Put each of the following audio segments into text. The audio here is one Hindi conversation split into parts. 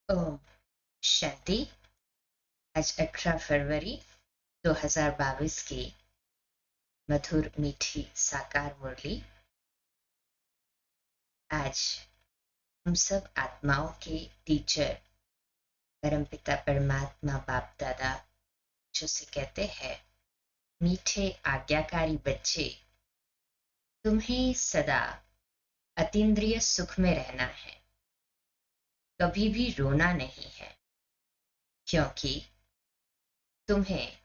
ओम शांति। आज 18 फरवरी 2022 की मधुर मीठी साकार मुरली। आज हम सब आत्माओं के टीचर परमपिता परमात्मा बाप दादा जो कहते हैं, मीठे आज्ञाकारी बच्चे, तुम्हें सदा अतीन्द्रिय सुख में रहना है, कभी भी रोना नहीं है, क्योंकि तुम्हें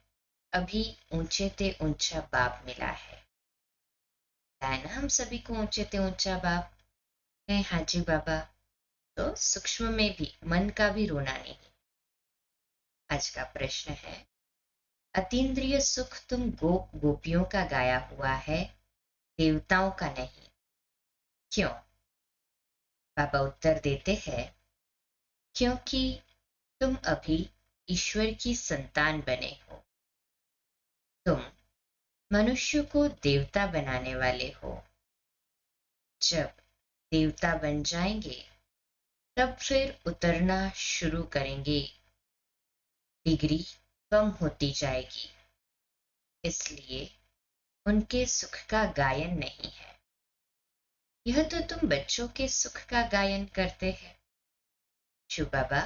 अभी ऊंचे ते ऊंचा बाप मिला है ना। हम सभी को ऊंचे ते ऊंचा बाप है हाजी बाबा, तो सूक्ष्म में भी मन का भी रोना नहीं। आज का प्रश्न है, अतीन्द्रिय सुख तुम गोप गोपियों का गाया हुआ है, देवताओं का नहीं, क्यों? बाबा उत्तर देते हैं, क्योंकि तुम अभी ईश्वर की संतान बने हो। तुम मनुष्य को देवता बनाने वाले हो। जब देवता बन जाएंगे तब फिर उतरना शुरू करेंगे, डिग्री कम होती जाएगी, इसलिए उनके सुख का गायन नहीं है। यह तो तुम बच्चों के सुख का गायन करते हैं। शिव बाबा,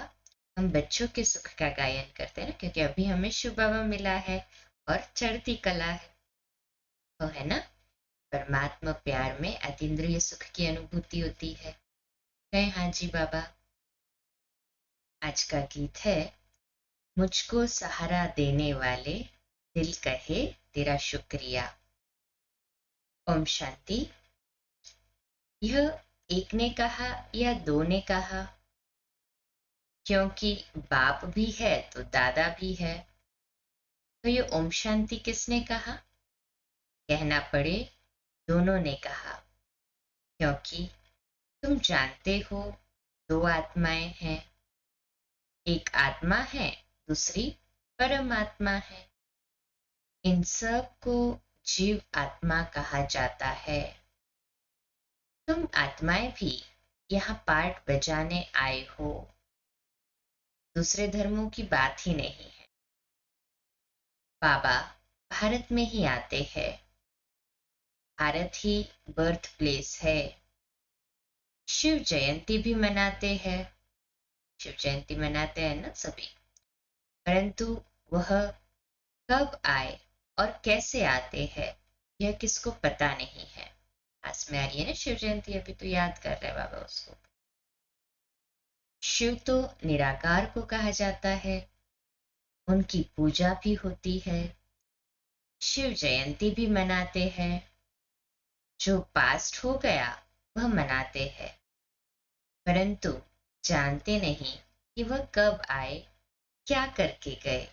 हम बच्चों के सुख का गायन करते हैं ना, क्योंकि अभी हमें शिव बाबा मिला है और चढ़ती कला है, तो है ना। परमात्मा प्यार में अतीन्द्रिय सुख की अनुभूति होती है। कहे हाँ जी बाबा। आज का गीत है, मुझको सहारा देने वाले दिल कहे तेरा शुक्रिया। ओम शांति। यह एक ने कहा या दो ने कहा, क्योंकि बाप भी है तो दादा भी है, तो ये ओम शांति किसने कहा? कहना पड़े दोनों ने कहा, क्योंकि तुम जानते हो दो आत्माएं हैं, एक आत्मा है, दूसरी परमात्मा है। इन सब को जीव आत्मा कहा जाता है। तुम आत्माएं भी यहाँ पार्ट बजाने आए हो, दूसरे धर्मों की बात ही नहीं है। बाबा भारत में ही आते हैं, भारत ही बर्थ प्लेस है। शिव जयंती भी मनाते हैं, शिव जयंती मनाते हैं ना सभी, परंतु वह कब आए और कैसे आते हैं यह किसको पता नहीं है। पास में आ रही है ना शिव जयंती, अभी तो याद कर रहे बाबा उसको। शिव तो निराकार को कहा जाता है, उनकी पूजा भी होती है, शिव जयंती भी मनाते हैं। जो पास्ट हो गया वह मनाते हैं, परंतु जानते नहीं कि वह कब आए, क्या करके गए।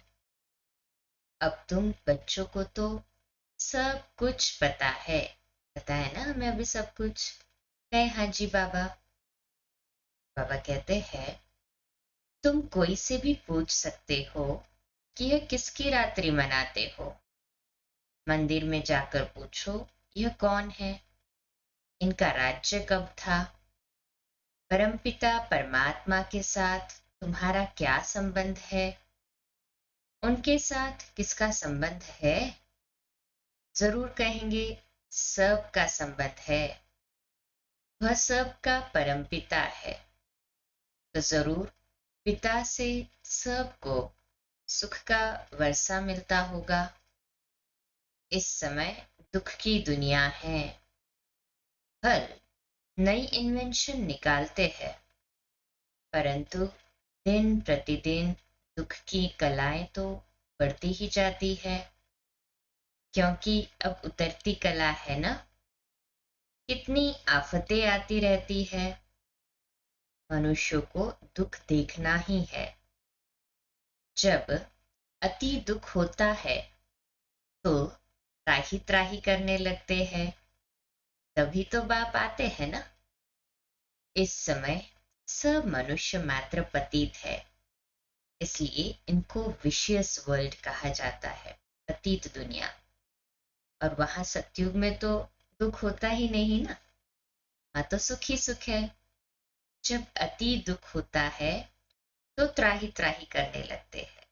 अब तुम बच्चों को तो सब कुछ पता है ना हमें अभी सब कुछ। है हाँ जी बाबा। बाबा कहते हैं, तुम कोई से भी पूछ सकते हो कि यह किसकी रात्रि मनाते हो। मंदिर में जाकर पूछो यह कौन है, इनका राज्य कब था, परमपिता परमात्मा के साथ तुम्हारा क्या संबंध है, उनके साथ किसका संबंध है। जरूर कहेंगे सबका संबंध है, वह सबका परमपिता है, तो जरूर पिता से सबको सुख का वर्षा मिलता होगा। इस समय दुख की दुनिया है, हर नई इन्वेंशन निकालते हैं, परंतु दिन प्रतिदिन दुख की कलाएं तो बढ़ती ही जाती है, क्योंकि अब उतरती कला है ना। कितनी आफतें आती रहती है, मनुष्य को दुख देखना ही है। जब अति दुख होता है तो त्राही त्राही करने लगते हैं, तभी तो बाप आते हैं ना। इस समय सब मनुष्य मात्र पतित है, इसलिए इनको विशियस वर्ल्ड कहा जाता है, पतित दुनिया। और वहां सतयुग में तो दुख होता ही नहीं ना, वहां तो सुख ही सुख है। जब अति दुख होता है तो त्राही त्राही करने लगते हैं।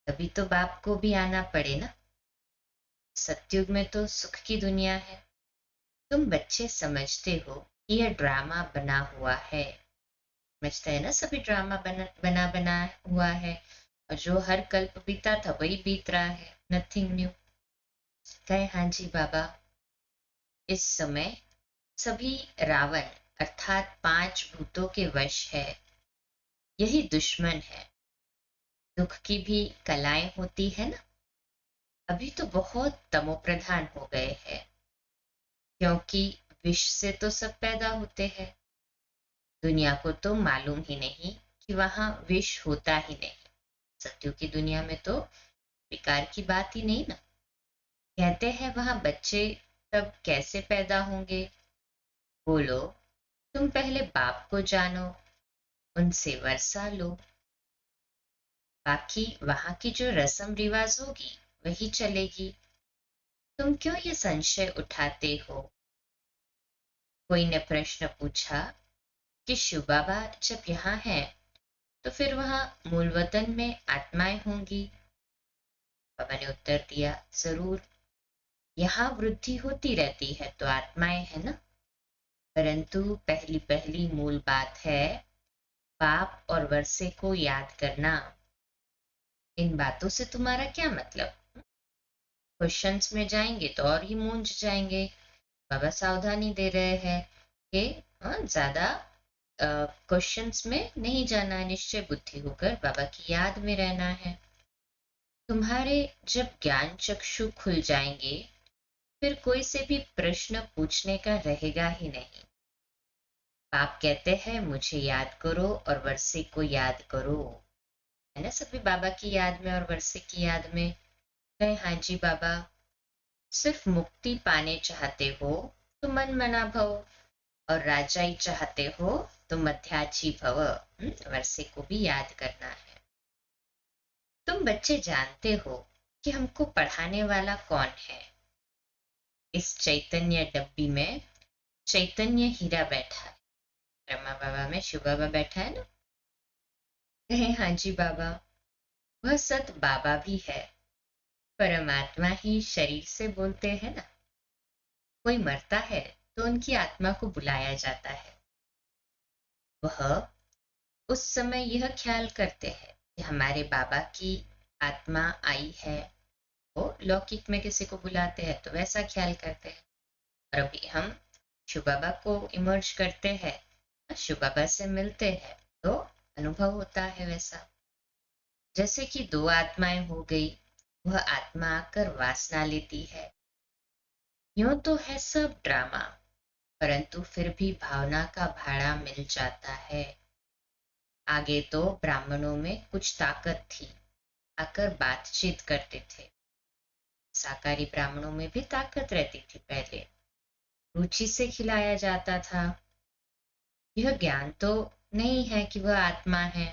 तभी तो बाप को भी आना पड़े ना। सतयुग में तो सुख की दुनिया है। तुम बच्चे समझते हो कि यह ड्रामा बना हुआ है। समझते है ना, सभी ड्रामा बना हुआ है, और जो हर कल्प बीता था वही बीत रहा है, नथिंग न्यू। कहे हाँ जी बाबा। इस समय सभी रावण अर्थात 5 भूतों के वश है। यही दुश्मन है। दुख की भी कलाएं होती है ना। अभी तो बहुत तमोप्रधान हो गए हैं, क्योंकि विष से तो सब पैदा होते हैं। दुनिया को तो मालूम ही नहीं कि वहां विष होता ही नहीं। सत्यों की दुनिया में तो विकार की बात ही नहीं ना। कहते हैं वहां बच्चे तब कैसे पैदा होंगे। बोलो, तुम पहले बाप को जानो, उनसे वर्षा लो। बाकी वहां की जो रस्म रिवाज होगी वही चलेगी। तुम क्यों ये संशय उठाते हो। कोई ने प्रश्न पूछा कि शिव बाबा जब यहाँ है तो फिर वहां मूल वतन में आत्माएं होंगी। बाबा ने उत्तर दिया, जरूर। यहाँ वृद्धि होती रहती है तो आत्माएं है ना। परंतु पहली पहली मूल बात है बाप और वर्षे को याद करना। इन बातों से तुम्हारा क्या मतलब। क्वेश्चंस में जाएंगे तो और ही मूंझ जाएंगे। बाबा सावधानी दे रहे हैं कि ज्यादा क्वेश्चंस में नहीं जाना है, निश्चय बुद्धि होकर बाबा की याद में रहना है। तुम्हारे जब ज्ञान चक्षु खुल जाएंगे फिर कोई से भी प्रश्न पूछने का रहेगा ही नहीं। आप कहते हैं मुझे याद करो और वर्षे को याद करो, है ना। सभी बाबा की याद में और वर्षे की याद में। कहे हाँ जी बाबा। सिर्फ मुक्ति पाने चाहते हो तो मन मना भव, और राजाई चाहते हो तो मध्याची भव। वर्षे को भी याद करना है। तुम बच्चे जानते हो कि हमको पढ़ाने वाला कौन है। इस चैतन्य डब्बी में चैतन्य हीरा बैठा है। ब्रह्मा बाबा में शिव बाबा बैठा है ना। कहे हाँ जी बाबा। वह सत बाबा भी है। परमात्मा ही शरीर से बोलते हैं ना। कोई मरता है तो उनकी आत्मा को बुलाया जाता है। वह उस समय यह ख्याल करते हैं कि हमारे बाबा की आत्मा आई है। वो लौकिक में किसी को बुलाते हैं तो वैसा ख्याल करते हैं। और अभी हम शिव बाबा को इमर्ज करते हैं, शिव बाबा से मिलते हैं तो अनुभव होता है वैसा। जैसे कि 2 आत्माएं हो गई, वह आत्मा आकर वासना लेती है। यूं तो है सब ड्रामा, परंतु फिर भी भावना का भाड़ा मिल जाता है। आगे तो ब्राह्मणों में कुछ ताकत थी, आकर बातचीत करते थे। शाकाहारी ब्राह्मणों में भी ताकत रहती थी पहले, रुचि से खिलाया जाता था। यह ज्ञान तो नहीं है कि वह आत्मा है।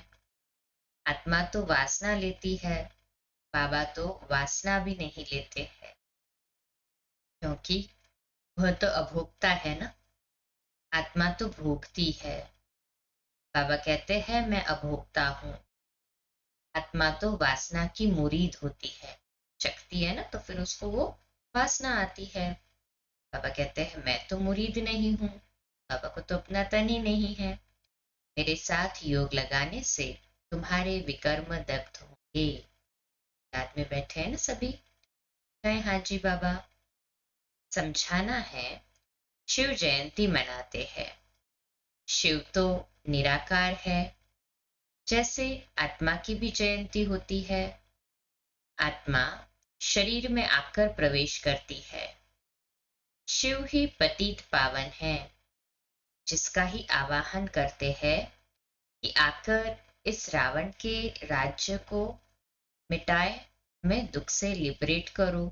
आत्मा तो वासना लेती है, बाबा तो वासना भी नहीं लेते हैं, क्योंकि वह तो अभोक्ता है ना। आत्मा तो भोगती है। बाबा कहते हैं मैं अभोक्ता हूं। आत्मा तो वासना की मुरीद होती है, चखती है ना तो फिर उसको वो वासना आती है। बाबा कहते हैं मैं तो मुरीद नहीं हूं। बाबा को तो अपना तन ही नहीं है। मेरे साथ योग लगाने से तुम्हारे विकर्म दग्ध होंगे। याद में बैठे हैं ना सभी। कहे हाँ जी बाबा। समझाना है, शिव जयंती मनाते हैं। शिव तो निराकार है। जैसे आत्मा की भी जयंती होती है। आत्मा शरीर में आकर प्रवेश करती है। शिव ही पतित पावन है, जिसका ही आवाहन करते हैं कि आकर इस रावण के राज्य को मिटाए, मैं दुख से लिबरेट करो।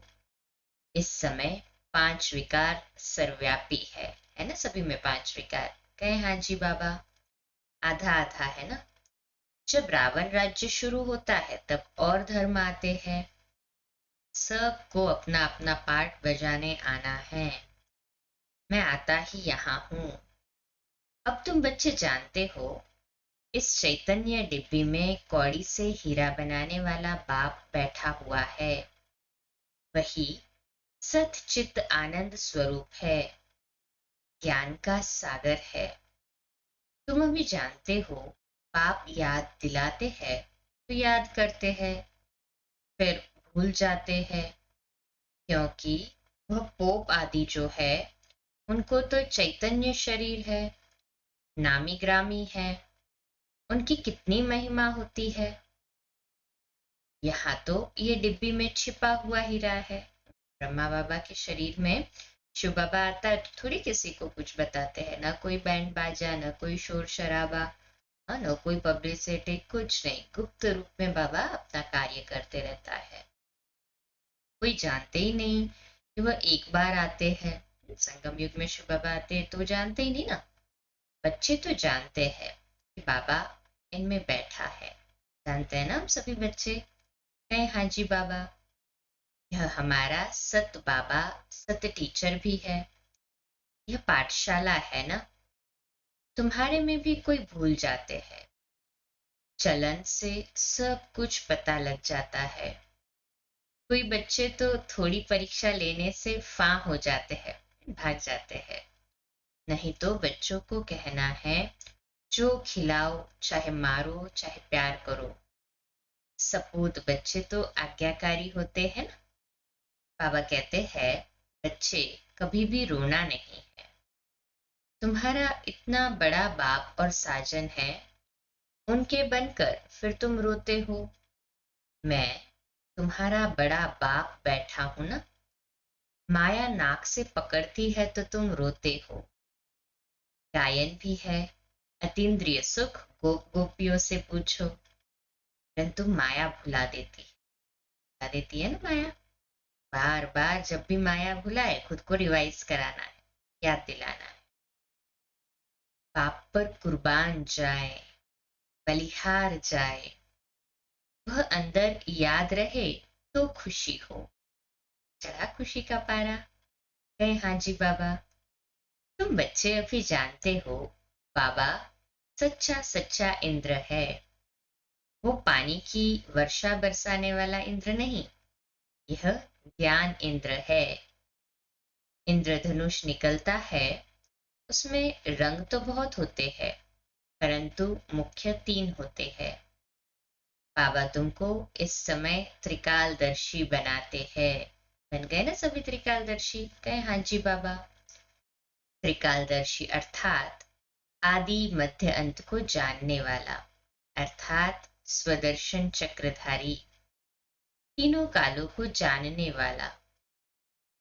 इस समय 5 विकार सर्वव्यापी है ना। सभी में 5 विकार। कहे हाँ जी बाबा। आधा आधा है ना। जब रावण राज्य शुरू होता है तब और धर्म आते हैं। सबको अपना अपना पार्ट बजाने आना है। मैं आता ही यहाँ हूं। अब तुम बच्चे जानते हो इस चैतन्य डिब्बी में कौड़ी से हीरा बनाने वाला बाप बैठा हुआ है। वही सत चित आनंद स्वरूप है, ज्ञान का सागर है। तुम अभी जानते हो, बाप याद दिलाते हैं तो याद करते हैं, फिर भूल जाते हैं, क्योंकि वह पोप आदि जो है उनको तो चैतन्य शरीर है, नामी ग्रामी है, उनकी कितनी महिमा होती है। यहाँ तो ये डिब्बी में छिपा हुआ हीरा है। ब्रह्मा बाबा के शरीर में शिव बाबा आता है तो थोड़ी किसी को कुछ बताते हैं, ना कोई बैंड बाजा, ना कोई शोर शराबा, ना कोई पब्लिसिटी, कुछ नहीं। गुप्त रूप में बाबा अपना कार्य करते रहता है। कोई जानते ही नहीं कि वह एक बार आते हैं। संगम युग में शिव बाबा आते हैं तो जानते ही नहीं ना। बच्चे तो जानते हैं कि बाबा इनमें बैठा है, जानते हैं ना हम सभी बच्चे। कहे हाँ जी बाबा, यह हमारा सत बाबा, सत टीचर भी है। यह पाठशाला है ना। तुम्हारे में भी कोई भूल जाते हैं, चलन से सब कुछ पता लग जाता है। कोई बच्चे तो थोड़ी परीक्षा लेने से फां हो जाते हैं, भाग जाते हैं। नहीं तो बच्चों को कहना है, जो खिलाओ, चाहे मारो चाहे प्यार करो। सपूत बच्चे तो आज्ञाकारी होते हैं ना। बाबा कहते हैं, बच्चे कभी भी रोना नहीं है। तुम्हारा इतना बड़ा बाप और साजन है, उनके बनकर फिर तुम रोते हो। मैं तुम्हारा बड़ा बाप बैठा हूं ना। माया नाक से पकड़ती है तो तुम रोते हो। गायन भी है, अतीन्द्रिय सुख गोप गोपियों से पूछो, परंतु माया भुला देती है ना माया। बार बार जब भी माया भुलाए, खुद को रिवाइज कराना है, याद दिलाना है। पाप पर कुर्बान जाए, बलिहार जाए, वह अंदर याद रहे तो खुशी हो। चढ़ा खुशी का पारा। कहे हाँ जी बाबा, तुम बच्चे अभी जानते हो, बाबा सच्चा सच्चा इंद्र है। वो पानी की वर्षा बरसाने वाला इंद्र नहीं, यह ज्ञान इंद्र है। इंद्रधनुष निकलता है, उसमें रंग तो बहुत होते हैं, परंतु मुख्य 3 होते हैं। बाबा तुमको इस समय त्रिकालदर्शी बनाते हैं। बन गए ना सभी त्रिकालदर्शी। कहे हाँ जी बाबा। त्रिकालदर्शी अर्थात आदि मध्य अंत को जानने वाला, अर्थात स्वदर्शन चक्रधारी, तीनों कालों को जानने वाला।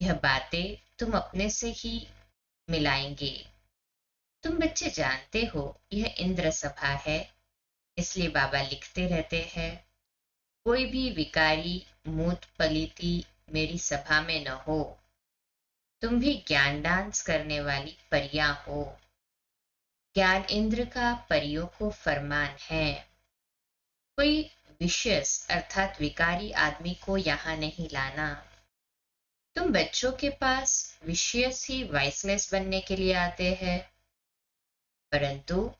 यह बातें तुम अपने से ही मिलाएंगे। तुम बच्चे जानते हो, यह इंद्र सभा है, इसलिए बाबा लिखते रहते हैं, कोई भी विकारी मूत पलीती मेरी सभा में न हो। तुम भी ज्ञान डांस करने वाली परियां हो। ज्ञान इंद्र का परियों को फरमान है। कोई विशेष अर्थात विकारी आदमी को यहां नहीं लाना। तुम बच्चों के पास विशेष ही वाइसलेस बनने के लिए आते हैं, परंतु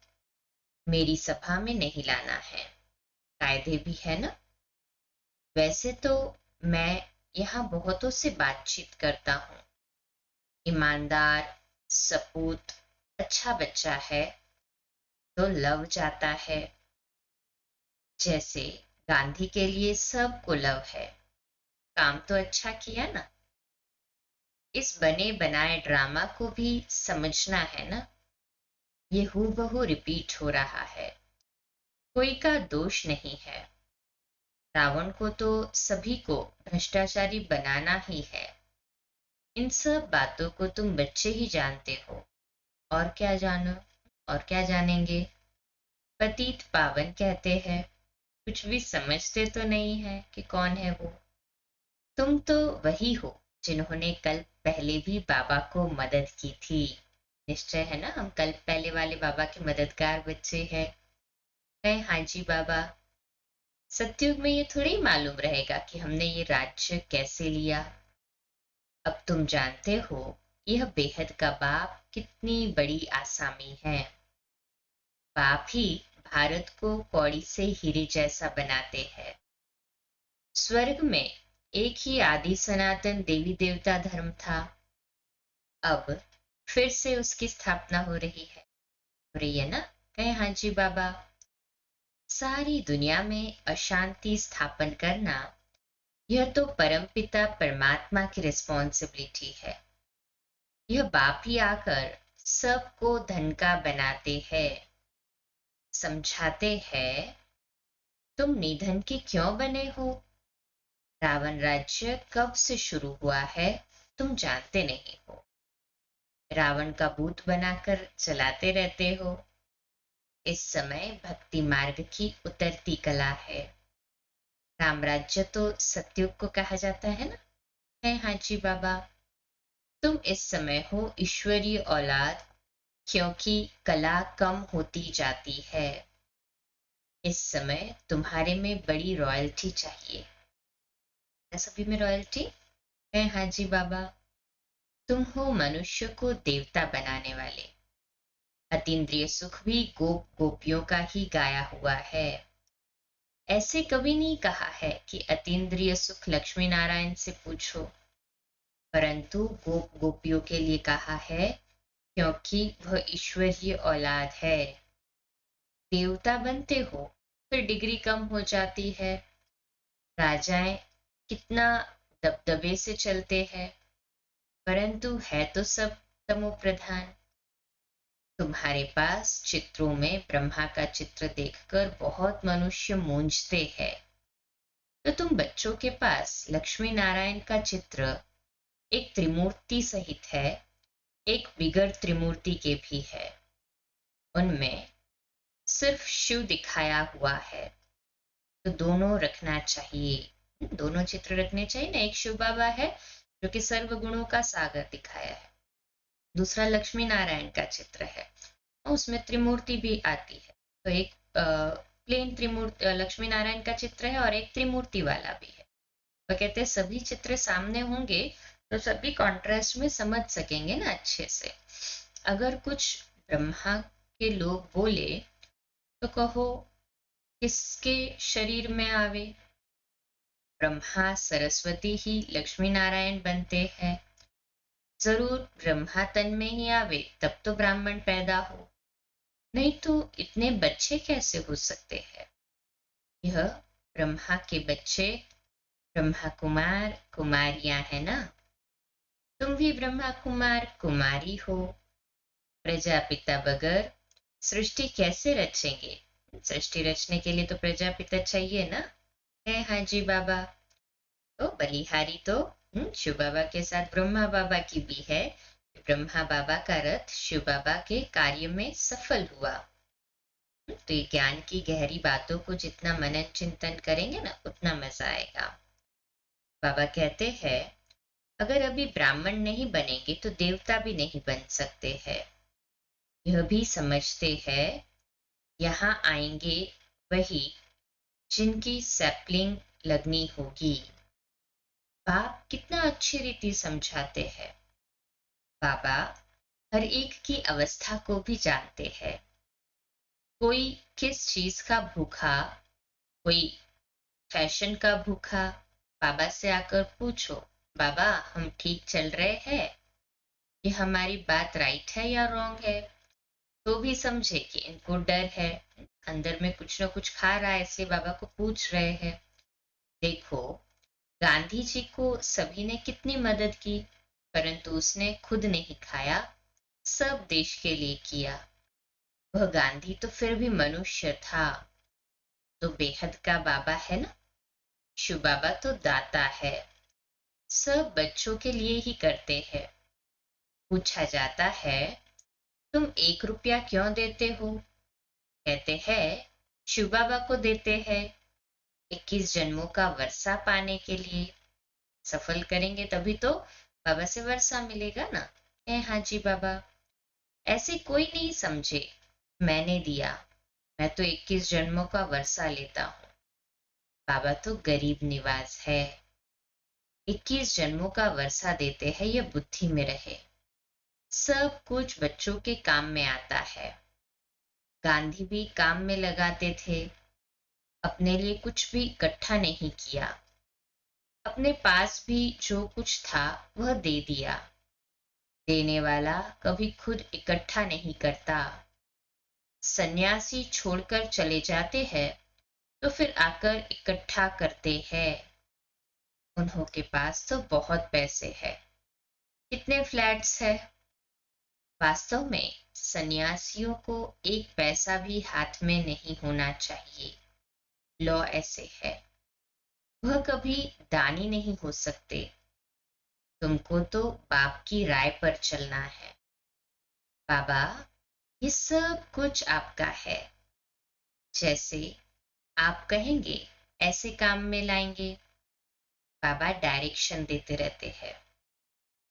मेरी सभा में नहीं लाना है। कायदे भी है ना। वैसे तो मैं यहाँ बहुतों से बातचीत करता हूँ। ईमानदार, सपूत, अच्छा बच्चा है तो लव जाता है। जैसे गांधी के लिए सबको लव है, काम तो अच्छा किया ना। इस बने बनाए ड्रामा को भी समझना है ना। ये हूबहू रिपीट हो रहा है, कोई का दोष नहीं है। रावण को तो सभी को भ्रष्टाचारी बनाना ही है। इन सब बातों को तुम बच्चे ही जानते हो, और क्या जानो, और क्या जानेंगे। पतित पावन कहते हैं, कुछ भी समझते तो नहीं है कि कौन है वो। तुम तो वही हो जिन्होंने कल पहले भी बाबा को मदद की थी। निश्चय है ना, हम कल पहले वाले बाबा के मददगार बच्चे हैं। कहे हाँ जी बाबा। सतयुग में ये थोड़ी मालूम रहेगा कि हमने ये राज्य कैसे लिया। अब तुम जानते हो, यह बेहद का बाप कितनी बड़ी आसामी है। बाप ही भारत को कौड़ी से हीरे जैसा बनाते हैं। स्वर्ग में एक ही आदि सनातन देवी देवता धर्म था, अब फिर से उसकी स्थापना हो रही है ना? कहे हाँ जी बाबा। सारी दुनिया में अशांति स्थापन करना, यह तो परमपिता परमात्मा की रिस्पॉन्सिबिलिटी है। यह बाप ही आकर सबको धन का बनाते हैं, समझाते हैं तुम निधन के क्यों बने हो। रावण राज्य कब से शुरू हुआ है तुम जानते नहीं हो, रावण का भूत बनाकर चलाते रहते हो। इस समय भक्ति मार्ग की उतरती कला है। रामराज्य तो सतयुग को कहा जाता है ना? है हाँ जी बाबा। तुम इस समय हो ईश्वरीय औलाद, क्योंकि कला कम होती जाती है। इस समय तुम्हारे में बड़ी रॉयल्टी चाहिए। सभी में रॉयल्टी है हाँ जी बाबा। तुम हो मनुष्य को देवता बनाने वाले। अतीन्द्रिय सुख भी गोप गोपियों का ही गाया हुआ है। ऐसे कभी नहीं कहा है कि अतीन्द्रिय सुख लक्ष्मी नारायण से पूछो, परंतु गोप गोपियों के लिए कहा है, क्योंकि वह ईश्वरीय औलाद है। देवता बनते हो फिर डिग्री कम हो जाती है। राजाएं कितना दबदबे से चलते हैं, परंतु है तो सब तमो प्रधान। तुम्हारे पास चित्रों में ब्रह्मा का चित्र देखकर बहुत मनुष्य मूंझते हैं, तो तुम बच्चों के पास लक्ष्मी नारायण का चित्र एक त्रिमूर्ति सहित है, एक बिगर त्रिमूर्ति के भी है। उनमें सिर्फ शिव दिखाया हुआ है, तो दोनों रखना चाहिए। दोनों चित्र रखने चाहिए ना। एक शिव बाबा है जो कि सर्व गुणों का सागर दिखाया है, दूसरा लक्ष्मी नारायण का चित्र है, उसमें त्रिमूर्ति भी आती है। तो एक प्लेन त्रिमूर्ति लक्ष्मी नारायण का चित्र है और एक त्रिमूर्ति वाला भी है। वो कहते हैं सभी चित्र सामने होंगे तो सभी कॉन्ट्रास्ट में समझ सकेंगे ना अच्छे से। अगर कुछ ब्रह्मा के लोग बोले तो कहो किसके शरीर में आवे? ब्रह्मा सरस्वती ही लक्ष्मी नारायण बनते हैं। जरूर ब्रह्मा तन में ही आवे तब तो ब्राह्मण पैदा हो, नहीं तो इतने बच्चे कैसे हो सकते हैं? यह ब्रह्मा के बच्चे ब्रह्मा कुमार कुमारियां है ना। तुम भी ब्रह्मा कुमार कुमारी हो। प्रजापिता बगैर सृष्टि कैसे रचेंगे? सृष्टि रचने के लिए तो प्रजापिता चाहिए ना। है हाँ जी बाबा। तो बलिहारी तो शिव बाबा के साथ ब्रह्मा बाबा की भी है। ब्रह्मा बाबा का रथ शिव बाबा के कार्य में सफल हुआ। तो ये ज्ञान की गहरी बातों को जितना मनन चिंतन करेंगे ना उतना मजा आएगा। बाबा कहते हैं अगर अभी ब्राह्मण नहीं बनेंगे तो देवता भी नहीं बन सकते हैं। यह भी समझते हैं यहाँ आएंगे वही जिनकी सैपलिंग लगनी होगी। बाप कितना अच्छी रीति समझाते हैं। बाबा हर एक की अवस्था को भी जानते हैं। कोई किस चीज का भूखा, कोई फैशन का भूखा। बाबा से आकर पूछो बाबा हम ठीक चल रहे हैं, ये हमारी बात राइट है या रॉन्ग है? तो भी समझे कि इनको डर है, अंदर में कुछ ना कुछ खा रहा है, इसलिए बाबा को पूछ रहे हैं। देखो गांधी जी को सभी ने कितनी मदद की, परंतु उसने खुद नहीं खाया, सब देश के लिए किया। वह गांधी तो फिर भी मनुष्य था। तो बेहद का बाबा है ना। शिव बाबा तो दाता है, सब बच्चों के लिए ही करते हैं। पूछा जाता है तुम 1 रुपया क्यों देते हो? कहते हैं शिव बाबा को देते हैं 21 जन्मों का वर्षा पाने के लिए। सफल करेंगे तभी तो बाबा से वर्षा मिलेगा ना। हाँ जी बाबा। ऐसे कोई नहीं समझे मैंने दिया, मैं तो 21 जन्मों का वर्षा लेता हूँ। बाबा तो गरीब निवाज है, 21 जन्मों का वर्षा देते हैं, यह बुद्धि में रहे। सब कुछ बच्चों के काम में आता है। गांधी भी काम में लगाते थे, अपने लिए कुछ भी इकट्ठा नहीं किया, अपने पास भी जो कुछ था वह दे दिया। देने वाला कभी खुद इकट्ठा नहीं करता। सन्यासी छोड़कर चले जाते हैं तो फिर आकर इकट्ठा करते हैं। उन्हों के पास तो बहुत पैसे हैं, कितने फ्लैट्स है। वास्तव में सन्यासियों को एक पैसा भी हाथ में नहीं होना चाहिए। लॉ ऐसे है, वह कभी दानी नहीं हो सकते। तुमको तो बाप की राय पर चलना है। बाबा, ये सब कुछ आपका है, जैसे आप कहेंगे ऐसे काम में लाएंगे। बाबा डायरेक्शन देते रहते हैं,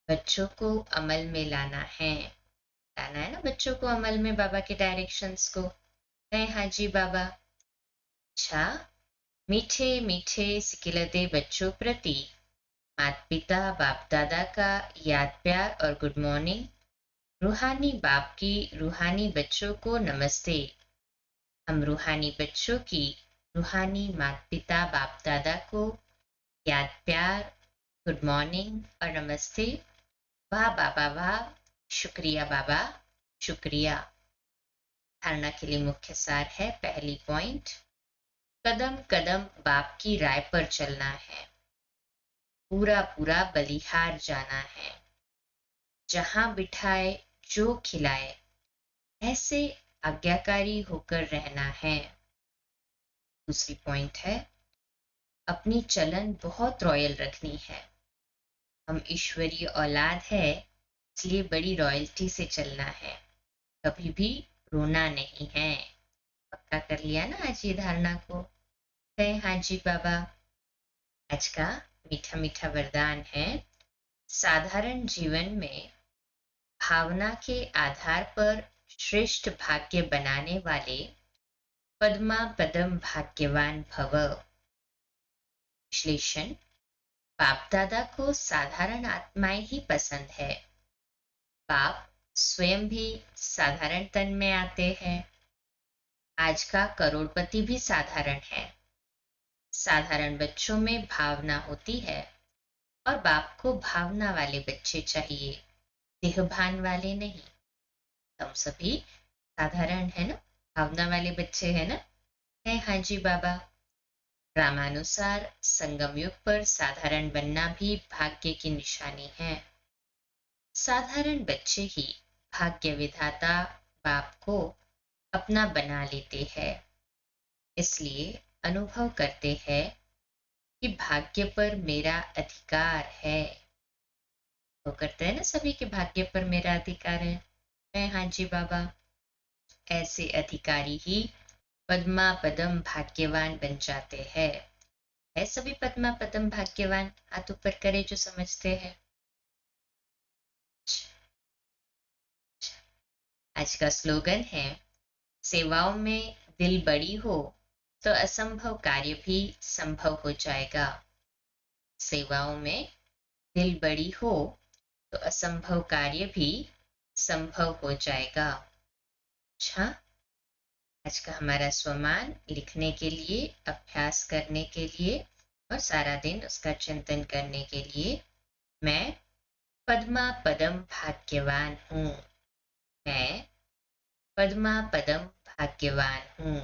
बच्चों को अमल में लाना है ना बच्चों को अमल में, बाबा के डायरेक्शंस को। कहें हाँ जी बाबा। अच्छा, मीठे मीठे सिकिलते बच्चों प्रति माता पिता बाप दादा का याद प्यार और गुड मॉर्निंग। रूहानी बाप की रूहानी बच्चों को नमस्ते। हम रूहानी बच्चों की रूहानी माता पिता बाप दादा को याद प्यार, गुड मॉर्निंग और नमस्ते। वाह बाबा वाह, शुक्रिया बाबा, शुक्रिया। धारणा के लिए मुख्य सार है, पहली पॉइंट, कदम कदम बाप की राय पर चलना है, पूरा पूरा बलिहार जाना है, जहां बिठाए जो खिलाए ऐसे आज्ञाकारी होकर रहना है। दूसरी पॉइंट है, अपनी चलन बहुत रॉयल रखनी है। हम ईश्वरीय औलाद है, इसलिए बड़ी रॉयल्टी से चलना है, कभी भी रोना नहीं है। पक्का कर लिया ना आज ये धारणा को? कहें हाँ जी बाबा। आज का मीठा मीठा वरदान है, साधारण जीवन में भावना के आधार पर श्रेष्ठ भाग्य बनाने वाले पद्मा पदम भाग्यवान भव। विश्लेषण, बाप दादा को साधारण आत्माएं ही पसंद है। बाप स्वयं भी साधारण तन में आते हैं। आज का करोड़पति भी साधारण है। साधारण बच्चों में भावना होती है और बाप को भावना वाले बच्चे चाहिए, देहभान वाले नहीं। हम सभी साधारण है ना, भावना वाले बच्चे है ना? है हाँ जी बाबा। रामानुसार संगम युग पर साधारण बनना भी भाग्य की निशानी है। साधारण बच्चे ही भाग्य विधाता बाप को अपना बना लेते हैं, इसलिए अनुभव करते हैं कि भाग्य पर मेरा अधिकार है। वो करते हैं ना सभी के भाग्य पर मेरा अधिकार है हाँ जी बाबा। ऐसे अधिकारी ही पद्मा पदम भाग्यवान बन जाते हैं। है सभी पद्मा पदम भाग्यवान? हाथ ऊपर करे जो समझते हैं। आज का स्लोगन है, सेवाओं में दिल बड़ी हो तो असंभव कार्य भी संभव हो जाएगा। सेवाओं में दिल बड़ी हो तो असंभव कार्य भी संभव हो जाएगा। अच्छा, आज का हमारा स्वमान लिखने के लिए, अभ्यास करने के लिए और सारा दिन उसका चिंतन करने के लिए, मैं पद्मा पदम भाग्यवान हूँ। मैं पद्मा पदम भाग्यवान हूँ।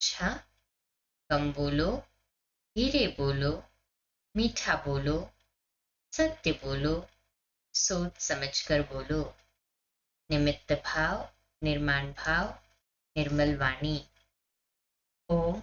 अच्छा, कम बोलो, धीरे बोलो, मीठा बोलो, सत्य बोलो, सोच समझकर बोलो। निमित्त भाव, निर्माण भाव, निर्मल वाणी। ओम